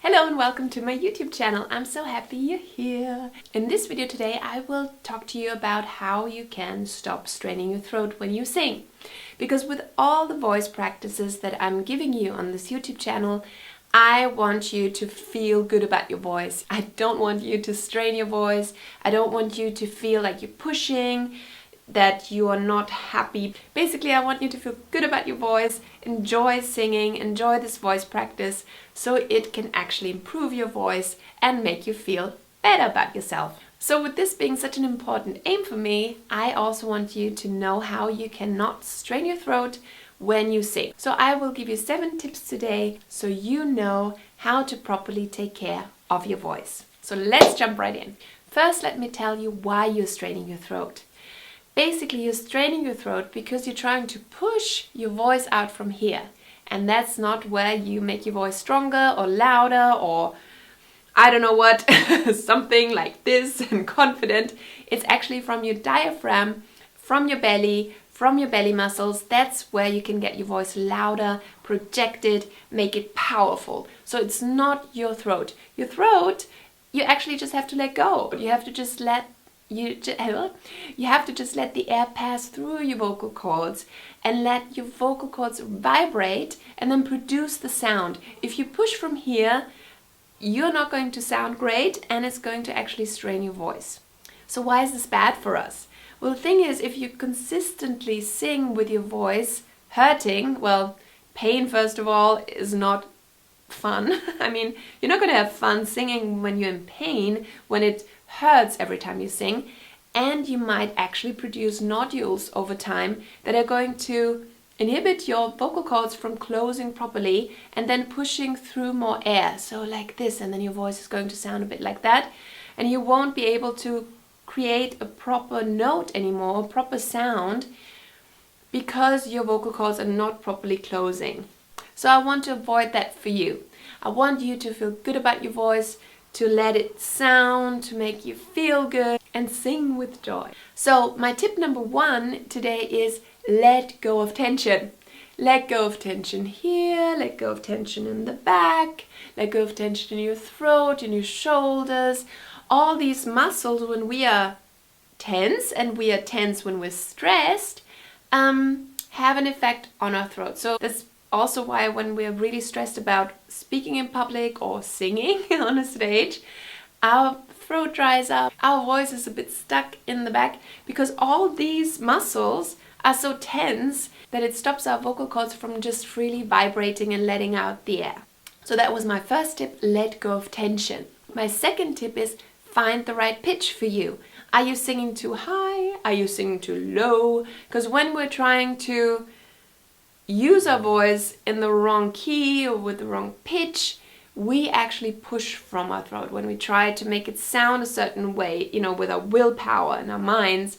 Hello and welcome to my YouTube channel. I'm so happy you're here. In this video today I will talk to you about how you can stop straining your throat when you sing. Because with all the voice practices that I'm giving you on this YouTube channel, I want you to feel good about your voice. I don't want you to strain your voice. I don't want you to feel like you're pushing, that you are not happy. Basically, I want you to feel good about your voice, enjoy singing, enjoy this voice practice so it can actually improve your voice and make you feel better about yourself. So with this being such an important aim for me, I also want you to know how you cannot strain your throat when you sing. So I will give you 7 tips today so you know how to properly take care of your voice. So let's jump right in. First, let me tell you why you're straining your throat. Basically, you're straining your throat because you're trying to push your voice out from here. And that's not where you make your voice stronger or louder or I don't know what, something like this and confident. It's actually from your diaphragm, from your belly muscles. That's where you can get your voice louder, projected, make it powerful. So it's not your throat. Your throat, you actually just have to let go. You have to just let the air pass through your vocal cords and let your vocal cords vibrate and then produce the sound. If you push from here, you're not going to sound great and it's going to actually strain your voice. So why is this bad for us? Well, the thing is, if you consistently sing with your voice hurting, well, pain first of all is not fun. I mean, you're not going to have fun singing when you're in pain, when it hurts every time you sing, and you might actually produce nodules over time that are going to inhibit your vocal cords from closing properly and then pushing through more air, so like this, and then your voice is going to sound a bit like that, and you won't be able to create a proper note anymore, a proper sound, because your vocal cords are not properly closing. So I want to avoid that for you. I want you to feel good about your voice, to let it sound, to make you feel good and sing with joy. So my tip number 1 today is let go of tension. Let go of tension here, let go of tension in the back, let go of tension in your throat, in your shoulders. All these muscles, when we are tense, and we are tense when we're stressed, have an effect on our throat. So that's also why when we're really stressed about speaking in public or singing on a stage, our throat dries up, our voice is a bit stuck in the back, because all these muscles are so tense that it stops our vocal cords from just freely vibrating and letting out the air. So that was my first tip, let go of tension. My second tip is find the right pitch for you. Are you singing too high? Are you singing too low? Because when we're trying to use our voice in the wrong key or with the wrong pitch, we actually push from our throat. When we try to make it sound a certain way, with our willpower and our minds,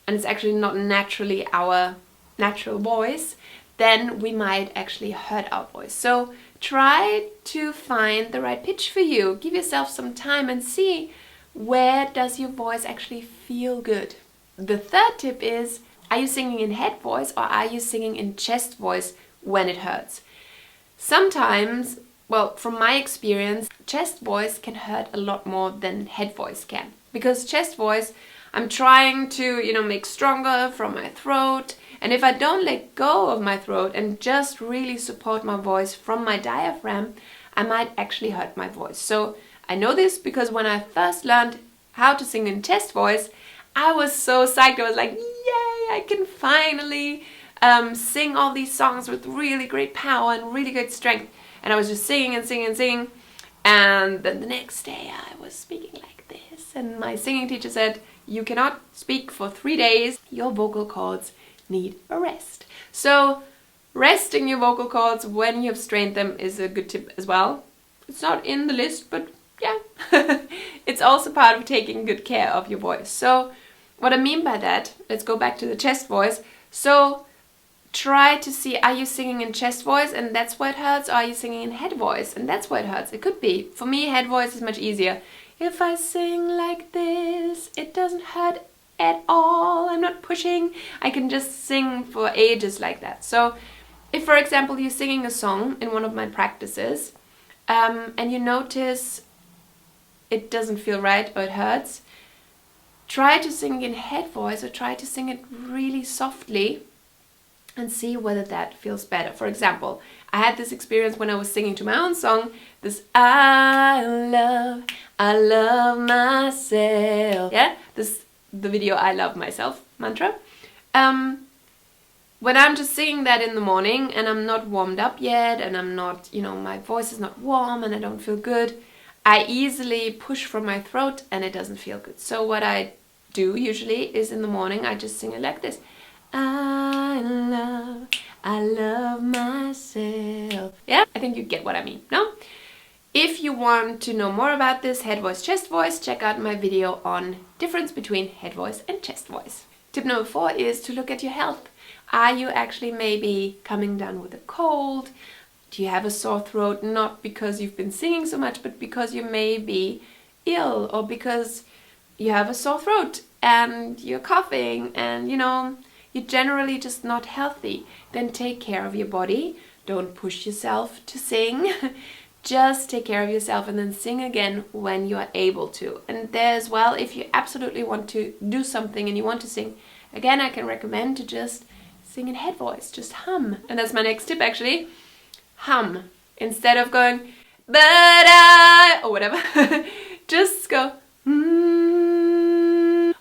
and it's actually not naturally our natural voice, then we might actually hurt our voice. So try to find the right pitch for you. Give yourself some time and see where does your voice actually feel good. The third tip is, are you singing in head voice or are you singing in chest voice when it hurts? Sometimes, well, from my experience, chest voice can hurt a lot more than head voice can. Because chest voice, I'm trying to, make stronger from my throat. And if I don't let go of my throat and just really support my voice from my diaphragm, I might actually hurt my voice. So I know this because when I first learned how to sing in chest voice, I was so psyched. I was like, yay, I can finally sing all these songs with really great power and really great strength. And I was just singing and singing and singing. And then the next day I was speaking like this. And my singing teacher said, you cannot speak for 3 days. Your vocal cords need a rest. So resting your vocal cords when you have strained them is a good tip as well. It's not in the list, but yeah. It's also part of taking good care of your voice. So what I mean by that, let's go back to the chest voice. So try to see, are you singing in chest voice and that's why it hurts, or are you singing in head voice and that's why it hurts? It could be. For me, head voice is much easier. If I sing like this, it doesn't hurt at all. I'm not pushing. I can just sing for ages like that. So if, for example, you're singing a song in one of my practices, and you notice it doesn't feel right or it hurts, try to sing in head voice or try to sing it really softly and see whether that feels better. For example, I had this experience when I was singing to my own song, this I love myself. Yeah, the video I love myself mantra. When I'm just singing that in the morning and I'm not warmed up yet and I'm not, my voice is not warm and I don't feel good, I easily push from my throat and it doesn't feel good. So what I do usually is in the morning I just sing it like this. I love myself. Yeah, I think you get what I mean, no? If you want to know more about this head voice, chest voice, check out my video on difference between head voice and chest voice. Tip number 4 is to look at your health. Are you actually maybe coming down with a cold? Do you have a sore throat, not because you've been singing so much, but because you may be ill or because you have a sore throat and you're coughing and, you're generally just not healthy? Then take care of your body. Don't push yourself to sing. Just take care of yourself and then sing again when you are able to. And there as well, if you absolutely want to do something and you want to sing, again, I can recommend to just sing in head voice, just hum. And that's my next tip actually. Hum. Instead of going, but I, or whatever, just go,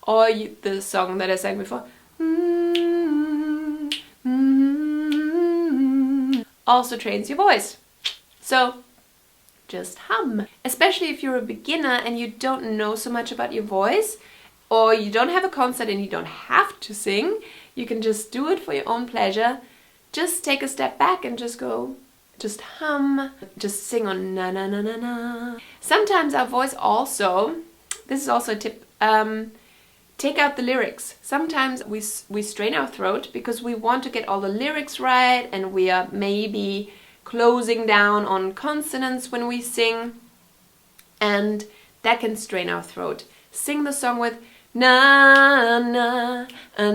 or the song that I sang before, also trains your voice. So just hum. Especially if you're a beginner and you don't know so much about your voice, or you don't have a concert and you don't have to sing, you can just do it for your own pleasure. Just take a step back and just go, just hum, just sing on na na na na na. Sometimes our voice also, this is also a tip, take out the lyrics. Sometimes we strain our throat because we want to get all the lyrics right and we are maybe closing down on consonants when we sing, and that can strain our throat. Sing the song with na na na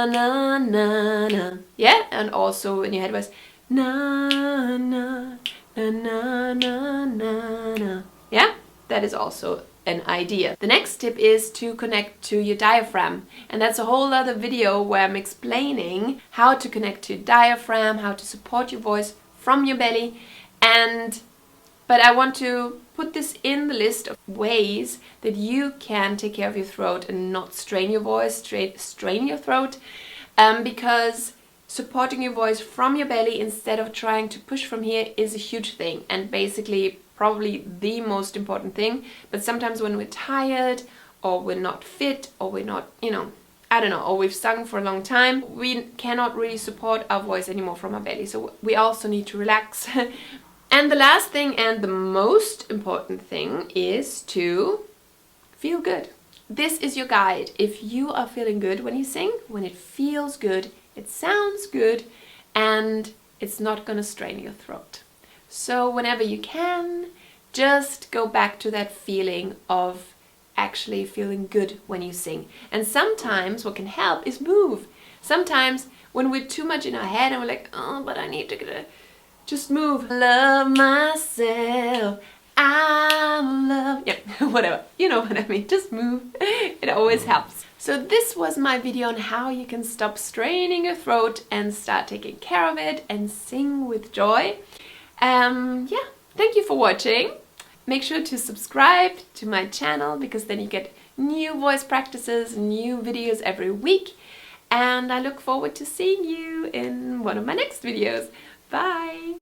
na na na. Yeah, and also in your head voice na na na na na na. Yeah, that is also an idea. The next tip is to connect to your diaphragm, and that's a whole other video where I'm explaining how to connect to diaphragm, how to support your voice from your belly. But I want to put this in the list of ways that you can take care of your throat and not strain your voice, strain your throat, because supporting your voice from your belly instead of trying to push from here is a huge thing, and basically probably the most important thing. But sometimes when we're tired or we're not fit or we're not, I don't know, or we've sung for a long time, we cannot really support our voice anymore from our belly. So we also need to relax. And the last thing and the most important thing is to feel good. This is your guide. If you are feeling good when you sing, when it feels good, it sounds good, and it's not going to strain your throat. So whenever you can, just go back to that feeling of actually feeling good when you sing. And sometimes what can help is move. Sometimes when we're too much in our head and we're like, oh, but I need to just move. Love myself. Whatever. You know what I mean. Just move. It always helps. So this was my video on how you can stop straining your throat and start taking care of it and sing with joy. Yeah, thank you for watching. Make sure to subscribe to my channel because then you get new voice practices, new videos every week. And I look forward to seeing you in one of my next videos. Bye!